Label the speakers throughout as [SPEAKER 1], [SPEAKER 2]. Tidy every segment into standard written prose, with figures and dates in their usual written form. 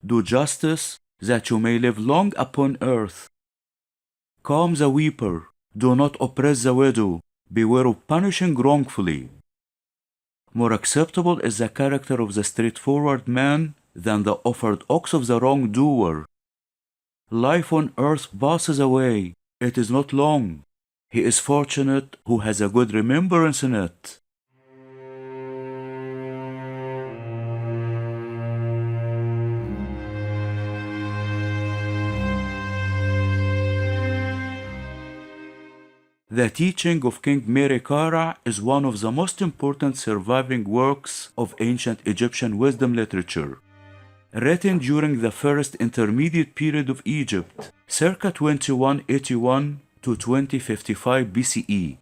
[SPEAKER 1] Do justice, that you may live long upon earth. Calm the weeper, do not oppress the widow, beware of punishing wrongfully. More acceptable is the character of the straightforward man than the offered ox of the wrongdoer. Life on earth passes away, it is not long. He is fortunate who has a good remembrance in it. The teaching of King Merikare is one of the most important surviving works of ancient Egyptian wisdom literature. Written during the first intermediate period of Egypt, circa 2181 to 2055 BCE.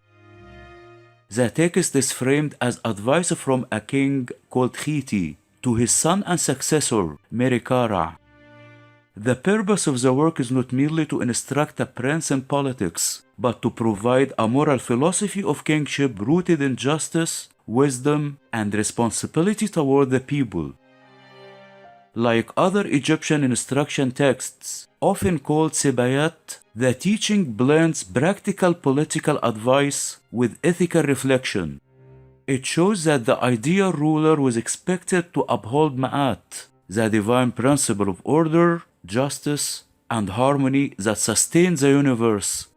[SPEAKER 1] The text is framed as advice from a king called Khiti to his son and successor, Merikare. The purpose of the work is not merely to instruct a prince in politics, but to provide a moral philosophy of kingship rooted in justice, wisdom, and responsibility toward the people. Like other Egyptian instruction texts, often called sebayt, the teaching blends practical political advice with ethical reflection. It shows that the ideal ruler was expected to uphold ma'at, the divine principle of order, justice, and harmony that sustains the universe.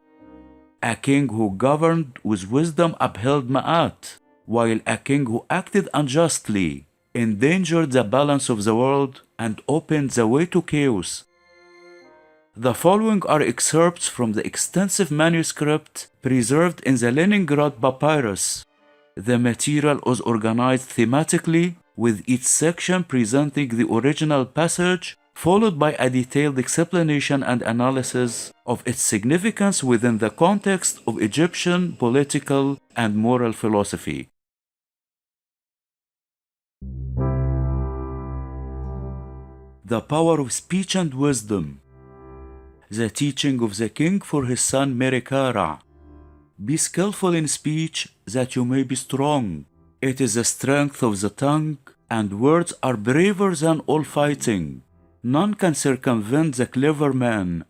[SPEAKER 1] A king who governed with wisdom upheld ma'at, while a king who acted unjustly endangered the balance of the world and opened the way to chaos. The following are excerpts from the extensive manuscript preserved in the Leningrad papyrus. The material was organized thematically, with each section presenting the original passage, followed by a detailed explanation and analysis of its significance within the context of Egyptian political and moral philosophy. The power of speech and wisdom. The teaching of the king for his son Merikare. Be skillful in speech that you may be strong. It is the strength of the tongue, and words are braver than all fighting. None can circumvent the clever man.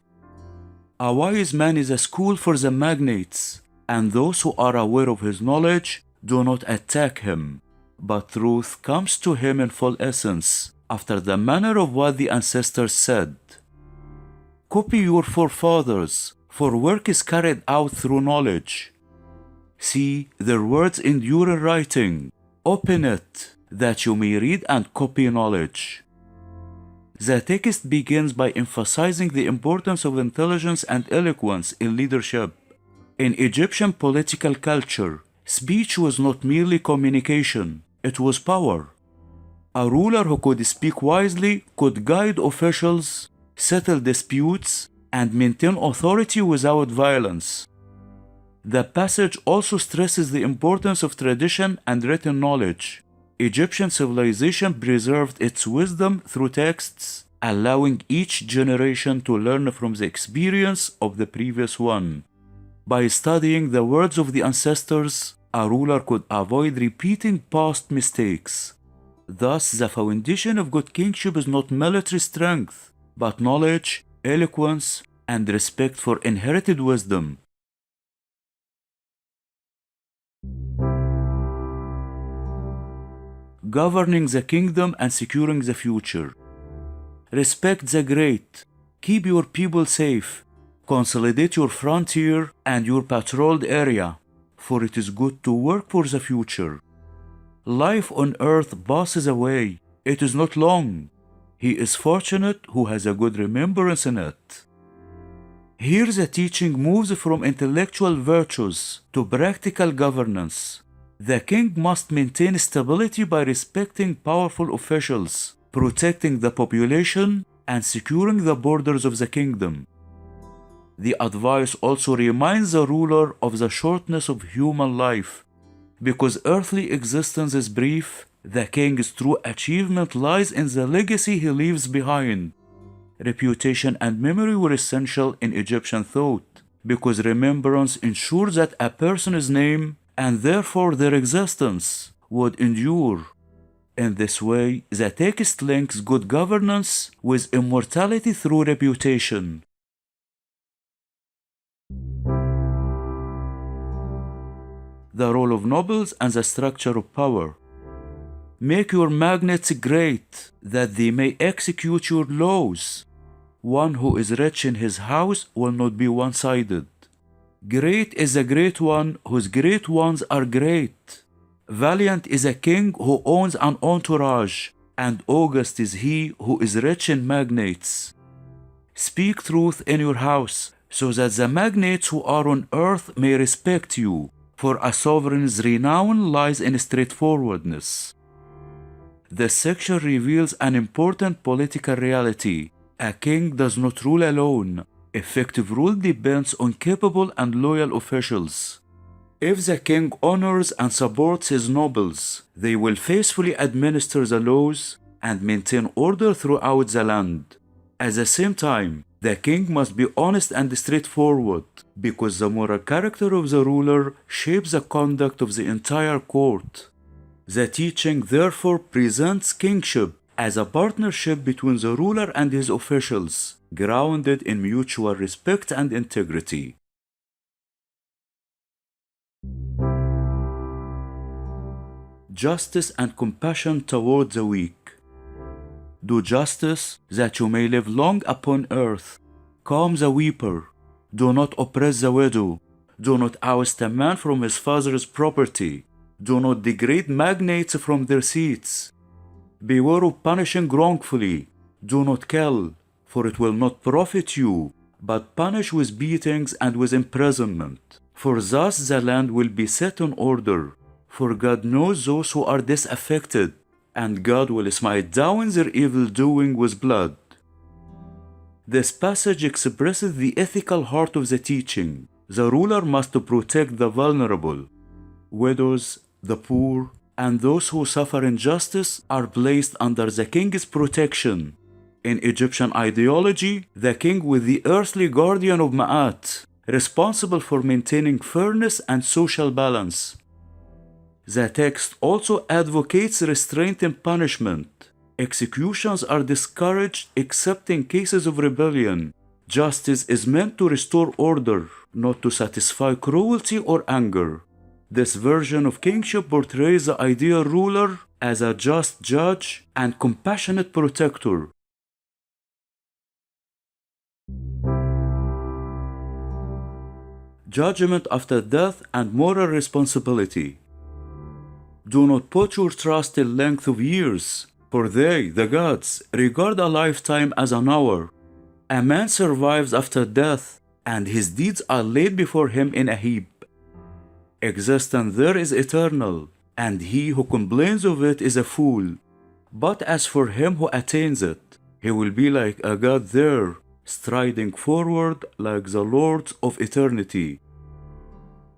[SPEAKER 1] A wise man is a school for the magnates, and those who are aware of his knowledge do not attack him, but truth comes to him in full essence, after the manner of what the ancestors said. Copy your forefathers, for work is carried out through knowledge. See, their words endure in writing. Open it, that you may read and copy knowledge. The text begins by emphasizing the importance of intelligence and eloquence in leadership. In Egyptian political culture, speech was not merely communication, it was power. A ruler who could speak wisely could guide officials, settle disputes, and maintain authority without violence. The passage also stresses the importance of tradition and written knowledge. Egyptian civilization preserved its wisdom through texts, allowing each generation to learn from the experience of the previous one. By studying the words of the ancestors, a ruler could avoid repeating past mistakes. Thus, the foundation of good kingship is not military strength, but knowledge, eloquence, and respect for inherited wisdom. Governing the kingdom and securing the future. Respect the great, keep your people safe, consolidate your frontier and your patrolled area, for it is good to work for the future. Life on earth passes away, it is not long. He is fortunate who has a good remembrance in it. Here the teaching moves from intellectual virtues to practical governance. The king must maintain stability by respecting powerful officials, protecting the population, and securing the borders of the kingdom. The advice also reminds the ruler of the shortness of human life. Because earthly existence is brief, the king's true achievement lies in the legacy he leaves behind. Reputation and memory were essential in Egyptian thought, because remembrance ensures that a person's name, and therefore their existence, would endure. In this way, the text links good governance with immortality through reputation. The role of nobles and the structure of power. Make your magnates great, that they may execute your laws. One who is rich in his house will not be one-sided. Great is a great one whose great ones are great. Valiant is a king who owns an entourage, and august is he who is rich in magnates. Speak truth in your house, so that the magnates who are on earth may respect you, for a sovereign's renown lies in straightforwardness. This section reveals an important political reality. A king does not rule alone. Effective rule depends on capable and loyal officials. If the king honors and supports his nobles, they will faithfully administer the laws and maintain order throughout the land. At the same time, the king must be honest and straightforward, because the moral character of the ruler shapes the conduct of the entire court. The teaching therefore presents kingship as a partnership between the ruler and his officials, grounded in mutual respect and integrity. Justice and compassion toward the weak. Do justice, that you may live long upon earth. Calm the weeper. Do not oppress the widow. Do not oust a man from his father's property. Do not degrade magnates from their seats. Beware of punishing wrongfully. Do not kill, for it will not profit you, but punish with beatings and with imprisonment. For thus the land will be set in order. For God knows those who are disaffected, and God will smite down their evil doing with blood. This passage expresses the ethical heart of the teaching. The ruler must protect the vulnerable. Widows, the poor, and those who suffer injustice are placed under the king's protection. In Egyptian ideology, the king was the earthly guardian of Ma'at, responsible for maintaining fairness and social balance. The text also advocates restraint in punishment. Executions are discouraged except in cases of rebellion. Justice is meant to restore order, not to satisfy cruelty or anger. This version of kingship portrays the ideal ruler as a just judge and compassionate protector. Judgment after death and moral responsibility. Do not put your trust in length of years, for they, the gods, regard a lifetime as an hour. A man survives after death, and his deeds are laid before him in a heap. Existence there is eternal, and he who complains of it is a fool. But as for him who attains it, he will be like a god there, striding forward like the lords of eternity.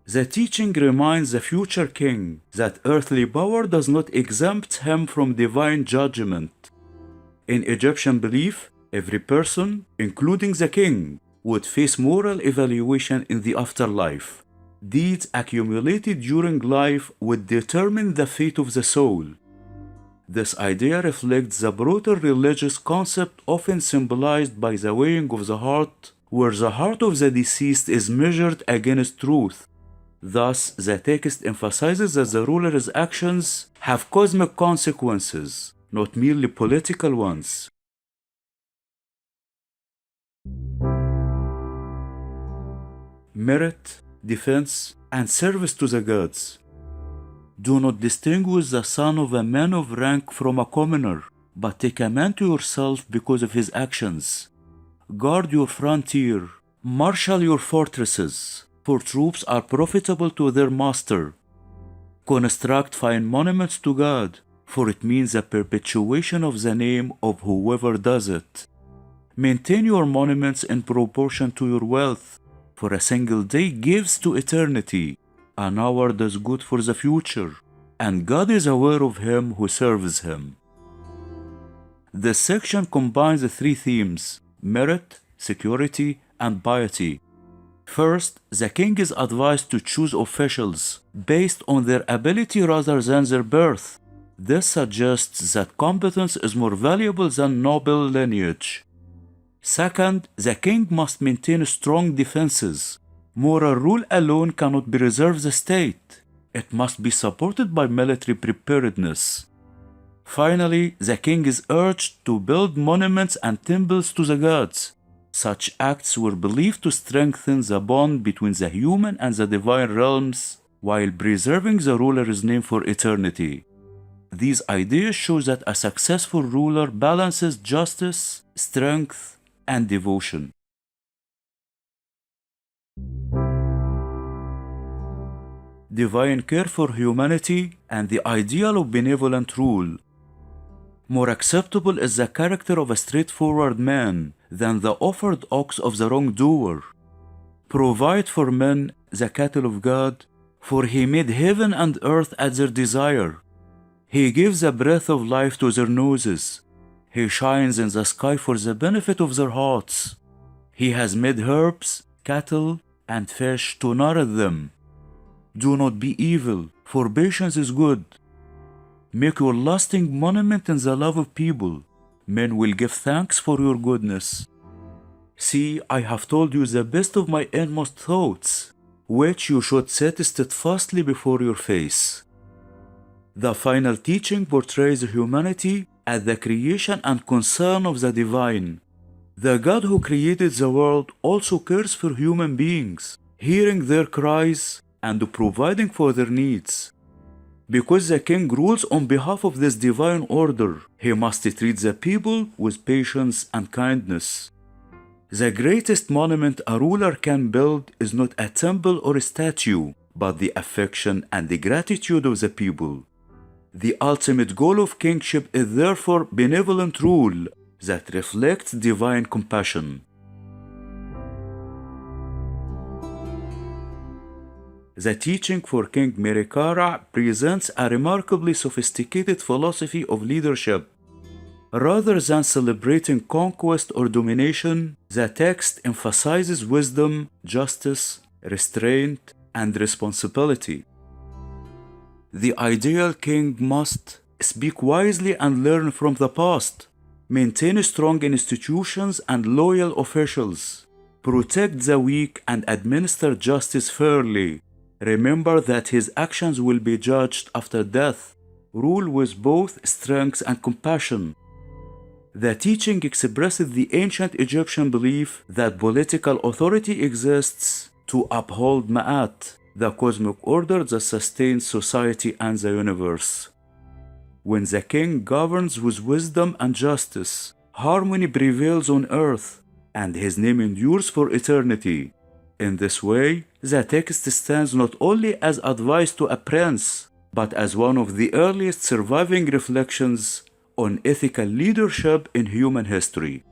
[SPEAKER 1] The teaching reminds the future king that earthly power does not exempt him from divine judgment. In Egyptian belief, every person, including the king, would face moral evaluation in the afterlife. Deeds accumulated during life would determine the fate of the soul. This idea reflects the broader religious concept often symbolized by the weighing of the heart, where the heart of the deceased is measured against truth. Thus, the text emphasizes that the ruler's actions have cosmic consequences, not merely political ones. Merit, defense, and service to the gods. Do not distinguish the son of a man of rank from a commoner, but take a man to yourself because of his actions. Guard your frontier, marshal your fortresses, for troops are profitable to their master. Construct fine monuments to God, for it means the perpetuation of the name of whoever does it. Maintain your monuments in proportion to your wealth, for a single day gives to eternity. An hour does good for the future, and God is aware of him who serves him. This section combines the three themes: merit, security, and piety. First, the king is advised to choose officials based on their ability rather than their birth. This suggests that competence is more valuable than noble lineage. Second, the king must maintain strong defenses. Moral rule alone cannot preserve the state. It must be supported by military preparedness. Finally, the king is urged to build monuments and temples to the gods. Such acts were believed to strengthen the bond between the human and the divine realms while preserving the ruler's name for eternity. These ideas show that a successful ruler balances justice, strength, and devotion. Divine care for humanity and the ideal of benevolent rule. More acceptable is the character of a straightforward man than the offered ox of the wrongdoer. Provide for men the cattle of God, for he made heaven and earth at their desire. He gives the breath of life to their noses. He shines in the sky for the benefit of their hearts. He has made herbs, cattle, and fish to nourish them. Do not be evil, for patience is good. Make your lasting monument in the love of people. Men will give thanks for your goodness. See, I have told you the best of my inmost thoughts, which you should set steadfastly before your face. The final teaching portrays humanity as the creation and concern of the divine. The God who created the world also cares for human beings, hearing their cries and providing for their needs. Because the king rules on behalf of this divine order, he must treat the people with patience and kindness. The greatest monument a ruler can build is not a temple or a statue, but the affection and the gratitude of the people. The ultimate goal of kingship is therefore benevolent rule that reflects divine compassion. The teaching for King Merikare presents a remarkably sophisticated philosophy of leadership. Rather than celebrating conquest or domination, the text emphasizes wisdom, justice, restraint, and responsibility. The ideal king must speak wisely and learn from the past, maintain strong institutions and loyal officials, protect the weak and administer justice fairly. Remember that his actions will be judged after death. Rule with both strength and compassion. The teaching expresses the ancient Egyptian belief that political authority exists to uphold Ma'at, the cosmic order that sustains society and the universe. When the king governs with wisdom and justice, harmony prevails on earth, and his name endures for eternity. In this way, the text stands not only as advice to a prince, but as one of the earliest surviving reflections on ethical leadership in human history.